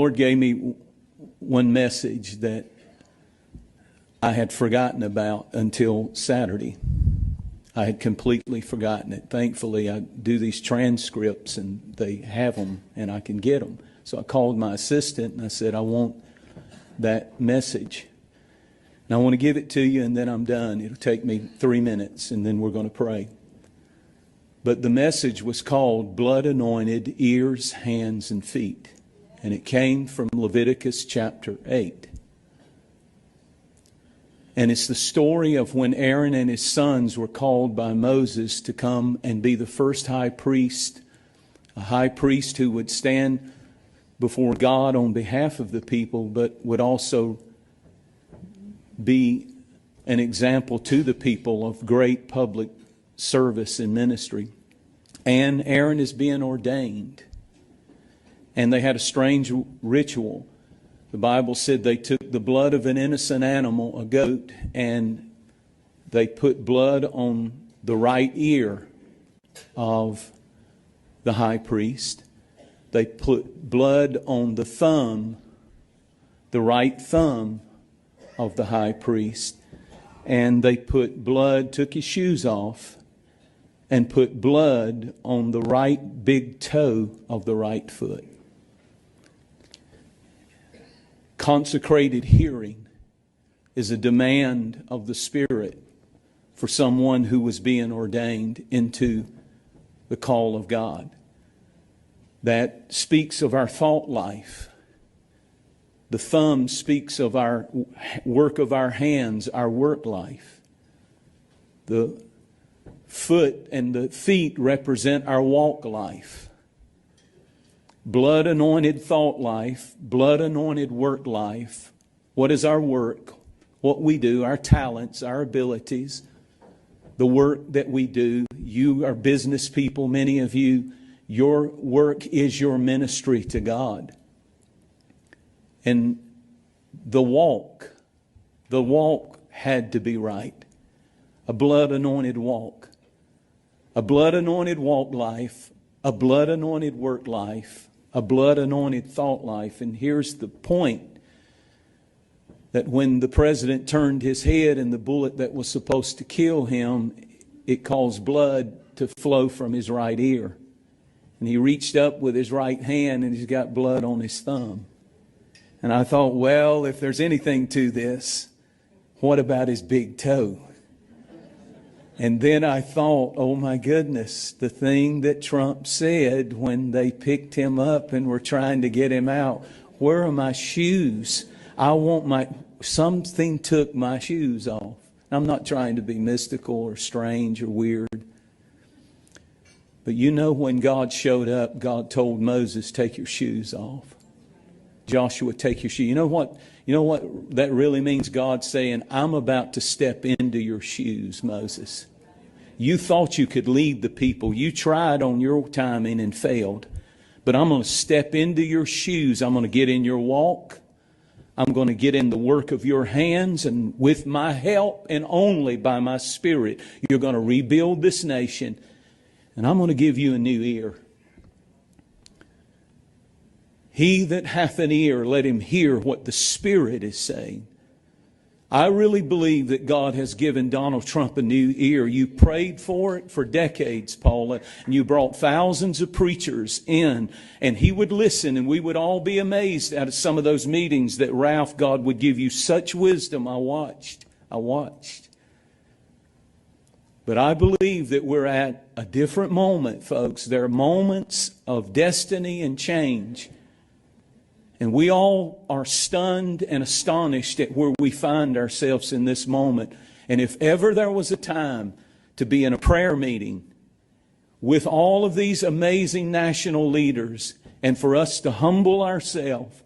Lord gave me one message that I had forgotten about until Saturday. I had completely forgotten it. Thankfully, I do these transcripts and they have them and I can get them. So I called my assistant and I said, I want that message. And I want to give it to you and then I'm done. It'll take me 3 minutes and then we're going to pray. But the message was called Blood Anointed Ears, Hands, and Feet. And it came from Leviticus chapter 8. And it's the story of when Aaron and his sons were called by Moses to come and be the first high priest, a high priest who would stand before God on behalf of the people, but would also be an example to the people of great public service and ministry. And Aaron is being ordained. And they had a strange ritual. The Bible said they took the blood of an innocent animal, a goat, and they put blood on the right ear of the high priest. They put blood on the thumb, the right thumb of the high priest. And they put blood, took his shoes off, and put blood on the right big toe of the right foot. Consecrated hearing is a demand of the Spirit for someone who was being ordained into the call of God. That speaks of our thought life. The thumb speaks of our work of our hands, our work life. The foot and the feet represent our walk life. Blood anointed thought life, blood anointed work life. What is our work? What we do, our talents, our abilities, the work that we do. You are business people, many of you. Your work is your ministry to God. And the walk had to be right. A blood anointed walk. A blood anointed walk life, a blood anointed work life, a blood anointed thought life. And here's the point, that when the president turned his head and the bullet that was supposed to kill him, it caused blood to flow from his right ear. And he reached up with his right hand and he's got blood on his thumb. And I thought, well, if there's anything to this, what about his big toe? And then I thought, oh my goodness, the thing that Trump said when they picked him up and were trying to get him out. Where are my shoes? Something took my shoes off. I'm not trying to be mystical or strange or weird. But you know, when God showed up, God told Moses, take your shoes off. Joshua, take your shoes. You know what that really means? God saying, I'm about to step into your shoes, Moses. You thought you could lead the people. You tried on your timing and failed. But I'm going to step into your shoes. I'm going to get in your walk. I'm going to get in the work of your hands. And with my help and only by my Spirit, you're going to rebuild this nation. And I'm going to give you a new ear. He that hath an ear, let him hear what the Spirit is saying. I really believe that God has given Donald Trump a new ear. You prayed for it for decades, Paula, and you brought thousands of preachers in, and he would listen, and we would all be amazed at some of those meetings that Ralph, God would give you such wisdom. I watched. But I believe that we're at a different moment, folks. There are moments of destiny and change. And we all are stunned and astonished at where we find ourselves in this moment. And if ever there was a time to be in a prayer meeting with all of these amazing national leaders and for us to humble ourselves